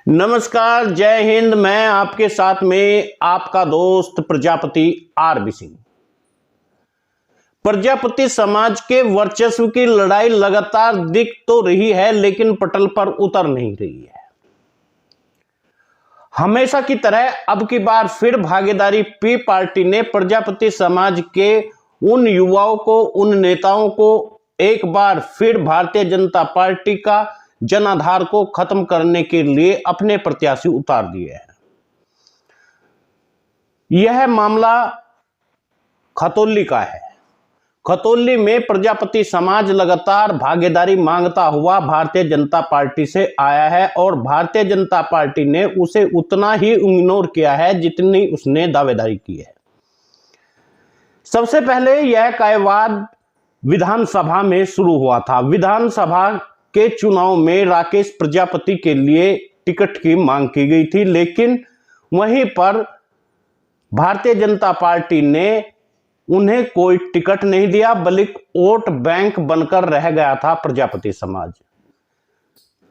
नमस्कार, जय हिंद। मैं आपके साथ में आपका दोस्त प्रजापति आरबी सिंह। प्रजापति समाज के वर्चस्व की लड़ाई लगातार दिख तो रही है, लेकिन पटल पर उतर नहीं रही है। हमेशा की तरह अब की बार फिर भागीदारी पी पार्टी ने प्रजापति समाज के उन युवाओं को, उन नेताओं को एक बार फिर भारतीय जनता पार्टी का जनाधार को खत्म करने के लिए अपने प्रत्याशी उतार दिए हैं। यह मामला खतौली का है। खतौली में प्रजापति समाज लगातार भागीदारी मांगता हुआ भारतीय जनता पार्टी से आया है और भारतीय जनता पार्टी ने उसे उतना ही इग्नोर किया है जितनी उसने दावेदारी की है। सबसे पहले यह कायवाद विधानसभा में शुरू हुआ था। विधानसभा के चुनाव में राकेश प्रजापति के लिए टिकट की मांग की गई थी, लेकिन वहीं पर भारतीय जनता पार्टी ने उन्हें कोई टिकट नहीं दिया, बल्कि वोट बैंक बनकर रह गया था प्रजापति समाज।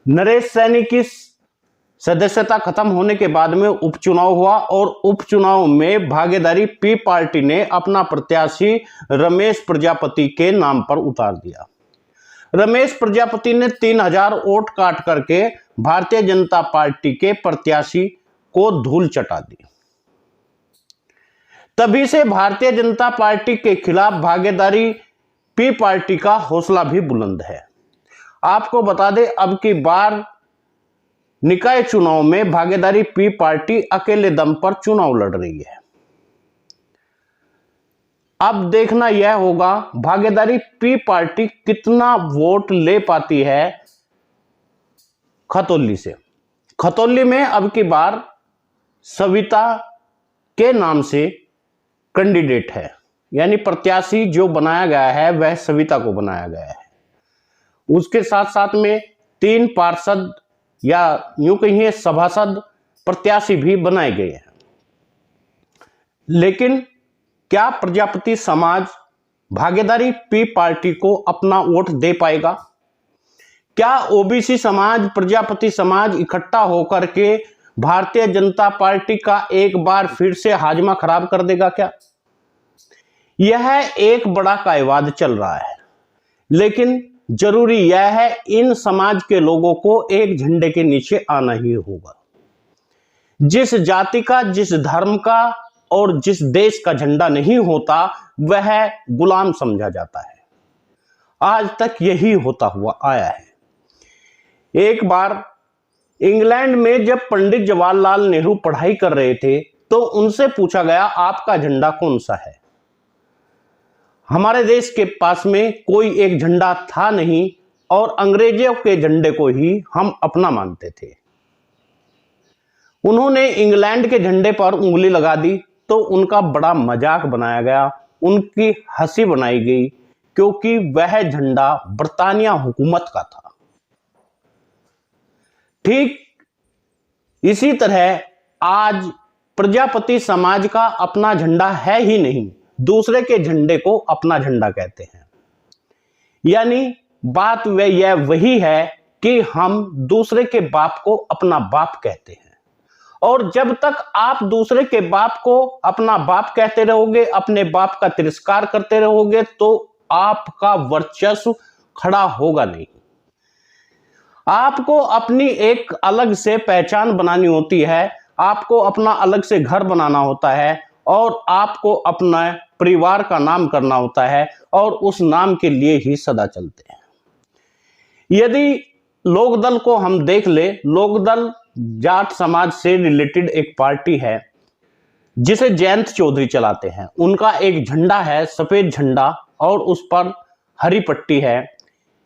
नरेश सैनी की सदस्यता खत्म होने के बाद में उपचुनाव हुआ और उपचुनाव में भागीदारी पी पार्टी ने अपना प्रत्याशी रमेश प्रजापति के नाम पर उतार दिया। रमेश प्रजापति ने 3000 वोट काट करके भारतीय जनता पार्टी के प्रत्याशी को धूल चटा दी। तभी से भारतीय जनता पार्टी के खिलाफ भागीदारी पी पार्टी का हौसला भी बुलंद है। आपको बता दें, अब की बार निकाय चुनाव में भागीदारी पी पार्टी अकेले दम पर चुनाव लड़ रही है। अब देखना यह होगा भागीदारी पी पार्टी कितना वोट ले पाती है खतौली से। खतौली में अब की बार सविता के नाम से कैंडिडेट है, यानी प्रत्याशी जो बनाया गया है वह सविता को बनाया गया है। उसके साथ साथ में 3 पार्षद या यूं कहिए सभासद प्रत्याशी भी बनाए गए हैं। लेकिन क्या प्रजापति समाज भागीदारी पी पार्टी को अपना वोट दे पाएगा? क्या ओबीसी समाज, प्रजापति समाज इकट्ठा होकर के भारतीय जनता पार्टी का एक बार फिर से हाजमा खराब कर देगा क्या? यह एक बड़ा कायवाद चल रहा है, लेकिन जरूरी यह है इन समाज के लोगों को एक झंडे के नीचे आना ही होगा। जिस जाति का, जिस धर्म का और जिस देश का झंडा नहीं होता वह गुलाम समझा जाता है। आज तक यही होता हुआ आया है। एक बार इंग्लैंड में जब पंडित जवाहरलाल नेहरू पढ़ाई कर रहे थे तो उनसे पूछा गया, आपका झंडा कौन सा है? हमारे देश के पास में कोई एक झंडा था नहीं और अंग्रेजों के झंडे को ही हम अपना मानते थे। उन्होंने इंग्लैंड के झंडे पर उंगली लगा दी तो उनका बड़ा मजाक बनाया गया, उनकी हंसी बनाई गई, क्योंकि वह झंडा ब्रिटानिया हुकूमत का था। ठीक इसी तरह आज प्रजापति समाज का अपना झंडा है ही नहीं, दूसरे के झंडे को अपना झंडा कहते हैं। यानी बात यह वही है कि हम दूसरे के बाप को अपना बाप कहते हैं, और जब तक आप दूसरे के बाप को अपना बाप कहते रहोगे, अपने बाप का तिरस्कार करते रहोगे, तो आपका वर्चस्व खड़ा होगा नहीं। आपको अपनी एक अलग से पहचान बनानी होती है, आपको अपना अलग से घर बनाना होता है और आपको अपना परिवार का नाम करना होता है, और उस नाम के लिए ही सदा चलते हैं। यदि लोकदल को हम देख ले, लोकदल जाट समाज से रिलेटेड एक पार्टी है जिसे जयंत चौधरी चलाते हैं। उनका एक झंडा है, सफेद झंडा, और उस पर हरी पट्टी है।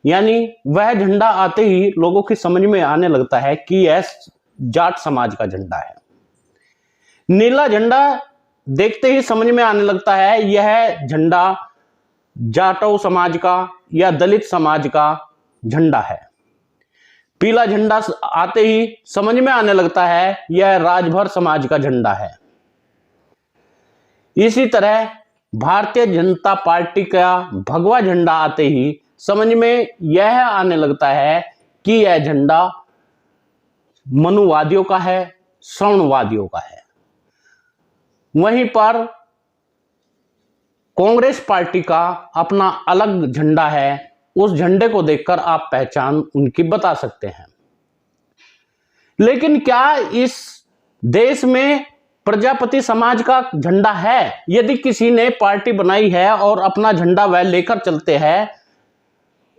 यानी वह झंडा आते ही लोगों की समझ में आने लगता है कि यह जाट समाज का झंडा है। नीला झंडा देखते ही समझ में आने लगता है यह झंडा जाटव समाज का या दलित समाज का झंडा है। पीला झंडा आते ही समझ में आने लगता है यह राजभर समाज का झंडा है। इसी तरह भारतीय जनता पार्टी का भगवा झंडा आते ही समझ में यह आने लगता है कि यह झंडा मनुवादियों का है, श्रवणवादियों का है। वहीं पर कांग्रेस पार्टी का अपना अलग झंडा है, उस झंडे को देखकर आप पहचान उनकी बता सकते हैं। लेकिन क्या इस देश में प्रजापति समाज का झंडा है? यदि किसी ने पार्टी बनाई है और अपना झंडा वह लेकर चलते हैं,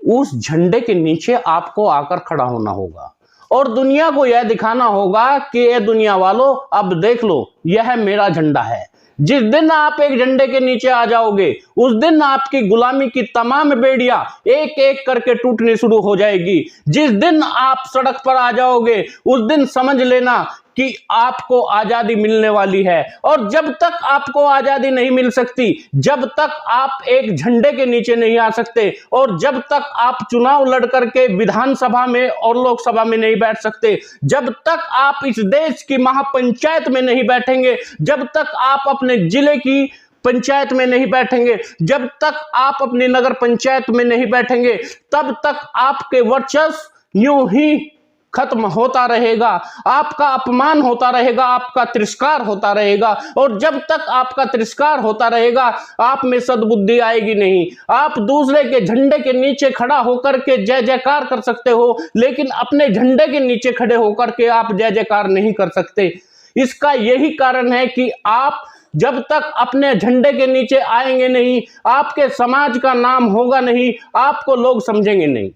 उस झंडे के नीचे आपको आकर खड़ा होना होगा और दुनिया को यह दिखाना होगा कि ये दुनिया वालों, अब देख लो, यह मेरा झंडा है। जिस दिन आप एक झंडे के नीचे आ जाओगे, उस दिन आपकी गुलामी की तमाम बेड़ियां एक एक करके टूटनी शुरू हो जाएगी। जिस दिन आप सड़क पर आ जाओगे, उस दिन समझ लेना कि आपको आजादी मिलने वाली है। और जब तक आपको आजादी नहीं मिल सकती, जब तक आप एक झंडे के नीचे नहीं आ सकते, और जब तक आप चुनाव लड़ करके विधानसभा में और लोकसभा में नहीं बैठ सकते, जब तक आप इस देश की महापंचायत में नहीं बैठेंगे, जब तक आप अपने जिले की पंचायत में नहीं बैठेंगे, जब तक आप अपनी नगर पंचायत में नहीं बैठेंगे, तब तक आपके वर्चस्व यूं ही खत्म होता रहेगा, आपका अपमान होता रहेगा, आपका तिरस्कार होता रहेगा। और जब तक आपका तिरस्कार होता रहेगा, आप में सद्बुद्धि आएगी नहीं। आप दूसरे के झंडे के नीचे खड़ा होकर के जय जयकार कर सकते हो, लेकिन अपने झंडे के नीचे खड़े होकर के आप जय जयकार नहीं कर सकते। इसका यही कारण है कि आप जब तक अपने झंडे के नीचे आएंगे नहीं, आपके समाज का नाम होगा नहीं, आपको लोग समझेंगे नहीं।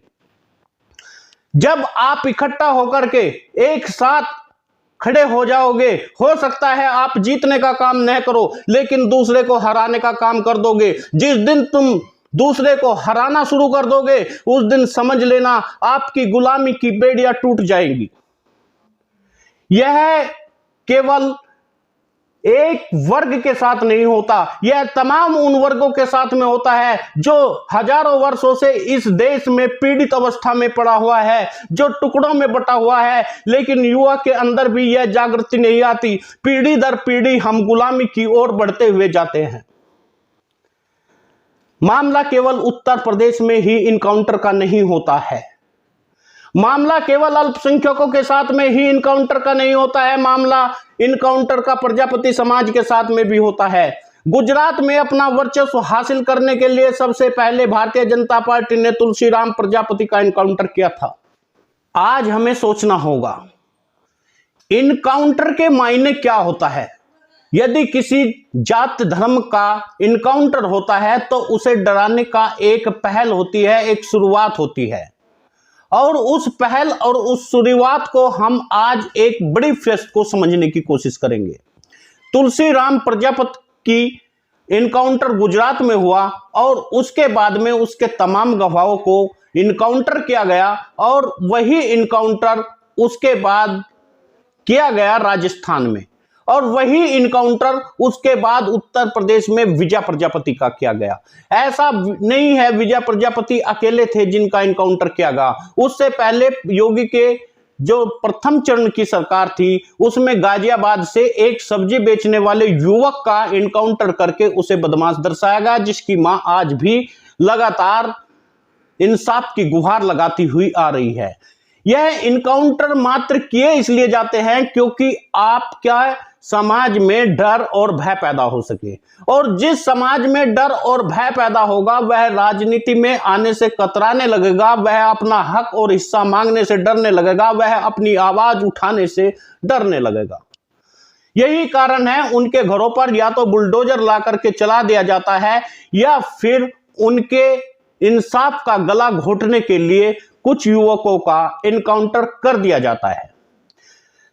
जब आप इकट्ठा होकर के एक साथ खड़े हो जाओगे, हो सकता है आप जीतने का काम न करो, लेकिन दूसरे को हराने का काम कर दोगे। जिस दिन तुम दूसरे को हराना शुरू कर दोगे, उस दिन समझ लेना आपकी गुलामी की बेड़ियां टूट जाएंगी। यह केवल एक वर्ग के साथ नहीं होता, यह तमाम उन वर्गों के साथ में होता है जो हजारों वर्षों से इस देश में पीड़ित अवस्था में पड़ा हुआ है, जो टुकड़ों में बटा हुआ है, लेकिन युवा के अंदर भी यह जागृति नहीं आती। पीढ़ी दर पीढ़ी हम गुलामी की ओर बढ़ते हुए जाते हैं। मामला केवल उत्तर प्रदेश में ही इनकाउंटर का नहीं होता है, मामला केवल अल्पसंख्यकों के साथ में ही इनकाउंटर का नहीं होता है, मामला इनकाउंटर का प्रजापति समाज के साथ में भी होता है। गुजरात में अपना वर्चस्व हासिल करने के लिए सबसे पहले भारतीय जनता पार्टी ने तुलसीराम प्रजापति का इनकाउंटर किया था। आज हमें सोचना होगा इनकाउंटर के मायने क्या होता है। यदि किसी जात धर्म का इनकाउंटर होता है तो उसे डराने का एक पहल होती है, एक शुरुआत होती है, और उस पहल और उस शुरुआत को हम आज एक बड़ी फेस्ट को समझने की कोशिश करेंगे। तुलसीराम प्रजापति की इनकाउंटर गुजरात में हुआ और उसके बाद में उसके तमाम गवाहों को इनकाउंटर किया गया, और वही इनकाउंटर उसके बाद किया गया राजस्थान में, और वही इनकाउंटर उसके बाद उत्तर प्रदेश में विजय प्रजापति का किया गया। ऐसा नहीं है विजय प्रजापति अकेले थे जिनका इनकाउंटर किया गया। उससे पहले योगी के जो प्रथम चरण की सरकार थी, उसमें गाजियाबाद से एक सब्जी बेचने वाले युवक का इनकाउंटर करके उसे बदमाश दर्शाया गया, जिसकी मां आज भी लगातार इंसाफ की गुहार लगाती हुई आ रही है। यह इनकाउंटर मात्र किए इसलिए जाते हैं क्योंकि आपका समाज में डर और भय पैदा हो सके, और जिस समाज में डर और भय पैदा होगा वह राजनीति में आने से कतराने लगेगा, वह अपना हक और हिस्सा मांगने से डरने लगेगा, वह अपनी आवाज उठाने से डरने लगेगा। यही कारण है उनके घरों पर या तो बुलडोजर ला करके चला दिया जाता है, या फिर उनके इंसाफ का गला घोटने के लिए कुछ युवकों का इनकाउंटर कर दिया जाता है।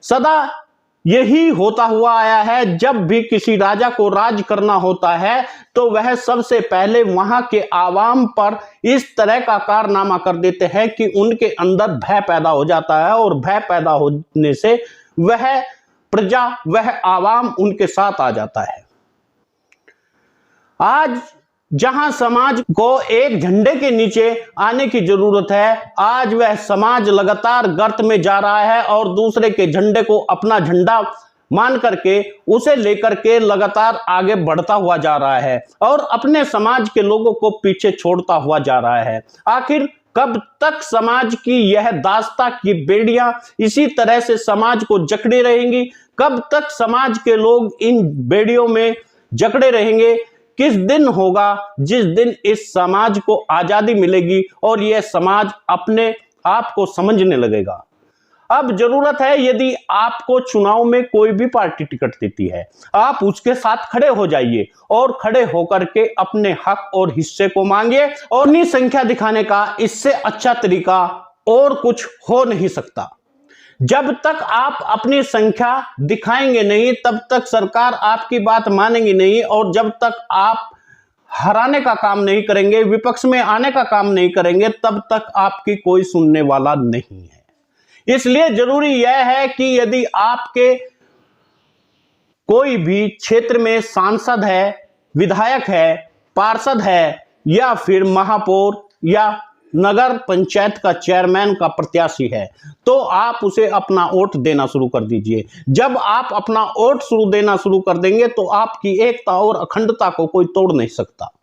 सदा यही होता हुआ आया है, जब भी किसी राजा को राज करना होता है तो वह सबसे पहले वहां के आवाम पर इस तरह का कारनामा कर देते हैं कि उनके अंदर भय पैदा हो जाता है, और भय पैदा होने से वह प्रजा, वह आवाम उनके साथ आ जाता है। आज जहां समाज को एक झंडे के नीचे आने की जरूरत है, आज वह समाज लगातार गर्त में जा रहा है और दूसरे के झंडे को अपना झंडा मान करके उसे लेकर के लगातार आगे बढ़ता हुआ जा रहा है और अपने समाज के लोगों को पीछे छोड़ता हुआ जा रहा है। आखिर कब तक समाज की यह दास्ता की बेड़ियां इसी तरह से समाज को जकड़े रहेंगी? कब तक समाज के लोग इन बेड़ियों में जकड़े रहेंगे? किस दिन होगा जिस दिन इस समाज को आजादी मिलेगी और यह समाज अपने आप को समझने लगेगा? अब जरूरत है, यदि आपको चुनाव में कोई भी पार्टी टिकट देती है, आप उसके साथ खड़े हो जाइए और खड़े होकर के अपने हक और हिस्से को मांगिए। और अपनी संख्या दिखाने का इससे अच्छा तरीका और कुछ हो नहीं सकता। जब तक आप अपनी संख्या दिखाएंगे नहीं, तब तक सरकार आपकी बात मानेगी नहीं, और जब तक आप हराने का काम नहीं करेंगे, विपक्ष में आने का काम नहीं करेंगे, तब तक आपकी कोई सुनने वाला नहीं है। इसलिए जरूरी यह है कि यदि आपके कोई भी क्षेत्र में सांसद है, विधायक है, पार्षद है, या फिर महापौर या नगर पंचायत का चेयरमैन का प्रत्याशी है, तो आप उसे अपना वोट देना शुरू कर दीजिए। जब आप अपना वोट देना शुरू कर देंगे तो आपकी एकता और अखंडता को कोई तोड़ नहीं सकता।